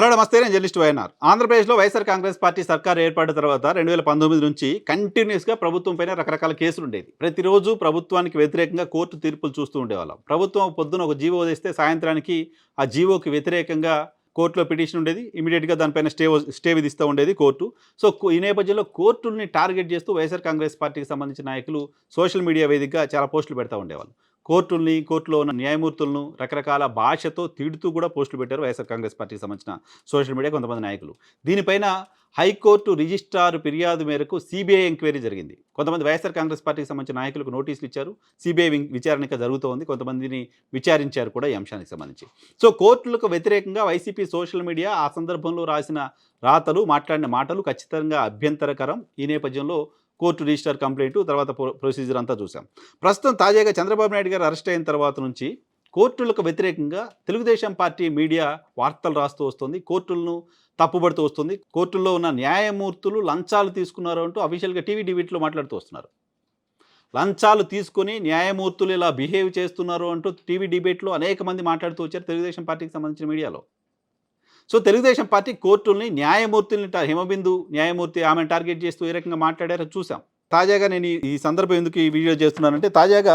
Hello నమస్తే. నేను journalist YNR. ఆంధ్రప్రదేశ్లో వైఎస్ఆర్ కాంగ్రెస్ పార్టీ సర్కార్ ఏర్పడిన తర్వాత 2019 నుంచి కంటిన్యూస్‌గా ప్రభుత్వం పైన రకరకాల కేసులుండేది. ప్రతిరోజు ప్రభుత్వానికి వ్యతిరేకంగా కోర్టు తీర్పులు చూస్తూ ఉండేవాళ్ళం. ప్రభుత్వం పొద్దున ఒక జీవో తెస్తే సాయంత్రానికి ఆ జీవోకి వ్యతిరేకంగా కోర్టులో పిటిషన్ ఉండేది. ఇమ్మీడియేట్‌గా దానిపైన స్టే విధిస్తూ ఉండేది కోర్టు. సో, ఈ నేపథ్యంలో కోర్టుల్ని టార్గెట్ చేస్తూ వైఎస్ఆర్ కాంగ్రెస్ పార్టీకి సంబంధించిన నాయకులు సోషల్ మీడియా వేదికగా చాలా పోస్టులు పెడతా ఉండేవాళ్ళు. కోర్టుల్ని, కోర్టులో ఉన్న న్యాయమూర్తులను రకరకాల భాషతో తిడుతూ కూడా పోస్టులు పెట్టారు వైఎస్ఆర్ కాంగ్రెస్ పార్టీకి సంబంధించిన సోషల్ మీడియా కొంతమంది నాయకులు. దీనిపైన హైకోర్టు రిజిస్ట్రార్ ఫిర్యాదు మేరకు సిబిఐ ఎంక్వైరీ జరిగింది. కొంతమంది వైఎస్ఆర్ కాంగ్రెస్ పార్టీకి సంబంధించిన నాయకులకు నోటీసులు ఇచ్చారు. సిబిఐ విచారణ ఇంకా జరుగుతోంది. కొంతమందిని విచారించారు కూడా ఈ అంశానికి సంబంధించి. సో, కోర్టులకు వ్యతిరేకంగా వైసీపీ సోషల్ మీడియా ఆ సందర్భంలో రాసిన రాతలు, మాట్లాడిన మాటలు ఖచ్చితంగా అభ్యంతరకరం. ఈ నేపథ్యంలో కోర్టు రిజిస్టర్ కంప్లైంట్ తర్వాత ప్రొసీజర్ అంతా చూసాం. ప్రస్తుతం తాజాగా చంద్రబాబు నాయుడు గారు అరెస్ట్ అయిన తర్వాత నుంచి కోర్టులకు వ్యతిరేకంగా తెలుగుదేశం పార్టీ మీడియా వార్తలు రాస్తూ వస్తుంది. కోర్టులను తప్పుబడుతూ వస్తుంది. కోర్టుల్లో ఉన్న న్యాయమూర్తులు లంచాలు తీసుకున్నారు అంటూ అఫీషియల్గా టీవీ డిబేట్లో మాట్లాడుతూ వస్తున్నారు. లంచాలు తీసుకొని న్యాయమూర్తులు ఇలా బిహేవ్ చేస్తున్నారు అంటూ టీవీ డిబేట్లో అనేక మంది మాట్లాడుతూ వచ్చారు తెలుగుదేశం పార్టీకి సంబంధించిన మీడియాలో. సో, తెలుగుదేశం పార్టీ కోర్టుల్ని, న్యాయమూర్తుల్ని హిమబిందు న్యాయమూర్తి ఆమెను టార్గెట్ చేస్తూ ఏ రకంగా మాట్లాడారో చూసాం. తాజాగా నేను ఈ సందర్భం ఎందుకు ఈ వీడియో చేస్తున్నానంటే, తాజాగా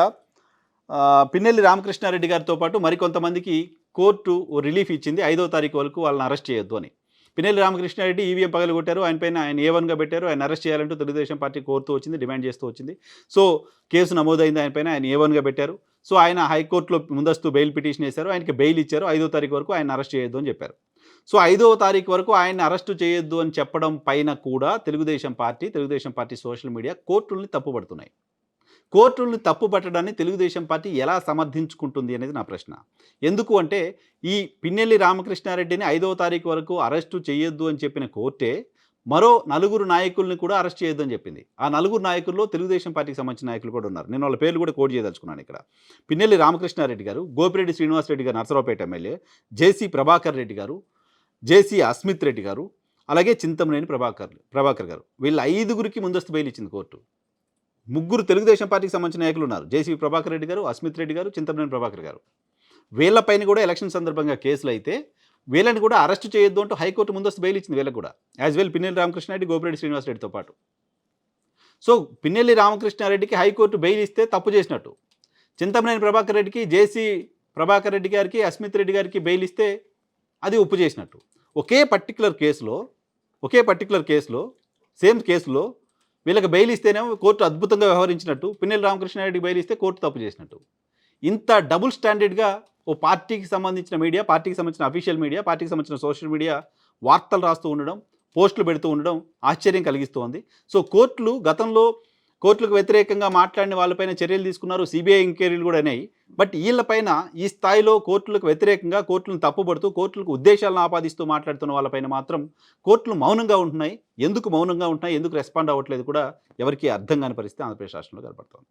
పిన్నెల్లి రామకృష్ణారెడ్డి గారితో పాటు మరికొంతమందికి కోర్టు రిలీఫ్ ఇచ్చింది. 5వ తారీఖు వరకు వాళ్ళని అరెస్ట్ చేయొద్దు అని. పిన్నెల్లి రామకృష్ణారెడ్డి ఈవీఎం పగలగొట్టారు. ఆయన ఏ1గా పెట్టారు. ఆయన అరెస్ట్ చేయాలంటూ తెలుగుదేశం పార్టీ కోరుతూ వచ్చింది, డిమాండ్ చేస్తూ వచ్చింది. సో, కేసు నమోదైంది. ఆయన ఏ1గా పెట్టారు. సో, ఆయన హైకోర్టులో ముందస్తు బెయిల్ పిటిషన్ వేశారు. ఆయనకి బెయిల్ ఇచ్చారు. 5వ తారీఖు వరకు ఆయన అరెస్ట్ చేయొద్దు అని చెప్పారు. సో, 5వ తారీఖు వరకు ఆయన్ని అరెస్టు చేయొద్దు అని చెప్పడం పైన కూడా తెలుగుదేశం పార్టీ సోషల్ మీడియా కోర్టుల్ని తప్పుపడుతున్నాయి. కోర్టుల్ని తప్పుపట్టడాన్ని తెలుగుదేశం పార్టీ ఎలా సమర్థించుకుంటుంది అనేది నా ప్రశ్న. ఎందుకు అంటే, ఈ పిన్నెల్లి రామకృష్ణారెడ్డిని 5వ తారీఖు వరకు అరెస్టు చేయొద్దు అని చెప్పిన కోర్టే మరో 4 నాయకుల్ని కూడా అరెస్ట్ చేయొద్దు అని చెప్పింది. ఆ 4 నాయకుల్లో తెలుగుదేశం పార్టీకి సంబంధించిన నాయకులు కూడా ఉన్నారు. నేను వాళ్ళ పేర్లు కూడా కోట్ చేయదలుచుకున్నాను ఇక్కడ. పిన్నెల్లి రామకృష్ణారెడ్డి గారు, గోపిరెడ్డి శ్రీనివాసరెడ్డి గారు నరసరావుపేట ఎమ్మెల్యే, జేసీ ప్రభాకర్ రెడ్డి గారు, జేసీ అస్మిత్ రెడ్డి గారు, అలాగే చింతమనేని ప్రభాకర్ గారు. వీళ్ళ 5గురికి ముందస్తు బెయిల్ ఇచ్చింది కోర్టు. 3 తెలుగుదేశం పార్టీకి సంబంధించిన నాయకులు ఉన్నారు. జేసీ ప్రభాకర్ రెడ్డి గారు, అస్మిత్ రెడ్డి గారు, చింతమనేని ప్రభాకర్ గారు. వీళ్ళపైన కూడా ఎలక్షన్ సందర్భంగా కేసులు అయితే వీళ్ళని కూడా అరెస్ట్ చేయొద్దు అంటూ హైకోర్టు ముందస్తు బెయిల్ ఇచ్చింది వీళ్ళకి కూడా. యాజ్ వెల్ పిన్నెల్లి రామకృష్ణారెడ్డి, గోపిరెడ్డి శ్రీనివాసరెడ్డితో పాటు. సో, పిన్నెల్లి రామకృష్ణారెడ్డికి హైకోర్టు బెయిల్ ఇస్తే తప్పు చేసినట్టు, చింతమనేని ప్రభాకర్ రెడ్డికి, జేసీ ప్రభాకర్ రెడ్డి గారికి, అస్మిత్ రెడ్డి గారికి బెయిల్ ఇస్తే అది ఒప్పు చేసినట్టు. ఒకే పర్టికులర్ కేసులో సేమ్ కేసులో వీళ్ళకి బెయిల్ ఇస్తేనేమో కోర్టు అద్భుతంగా వ్యవహరించినట్టు, పిన్నెల్లి రామకృష్ణారెడ్డికి బెయిల్ ఇస్తే కోర్టు తప్పు చేసినట్టు. ఇంత డబుల్ స్టాండర్డ్గా ఓ పార్టీకి సంబంధించిన మీడియా, పార్టీకి సంబంధించిన అఫీషియల్ మీడియా, పార్టీకి సంబంధించిన సోషల్ మీడియా వార్తలు రాస్తూ ఉండడం, పోస్టులు పెడుతూ ఉండడం ఆశ్చర్యం కలిగిస్తోంది. సో, కోర్టులు గతంలో కోర్టులకు వ్యతిరేకంగా మాట్లాడిన వాళ్ళపైన చర్యలు తీసుకున్నారు. సిబిఐ ఎంక్వైరీలు కూడా అయినాయి. బట్ వీళ్ళపైన ఈ స్థాయిలో కోర్టులకు వ్యతిరేకంగా కోర్టులను తప్పుపడుతూ కోర్టులకు ఉద్దేశాలను ఆపాదిస్తూ మాట్లాడుతున్న వాళ్ళపైన మాత్రం కోర్టులు మౌనంగా ఉంటున్నాయి. ఎందుకు మౌనంగా ఉంటున్నాయి, ఎందుకు రెస్పాండ్ అవ్వట్లేదు కూడా ఎవరికీ అర్థం కాని పరిస్థితి ఆంధ్రప్రదేశ్ రాష్ట్రంలో కనపడుతోంది.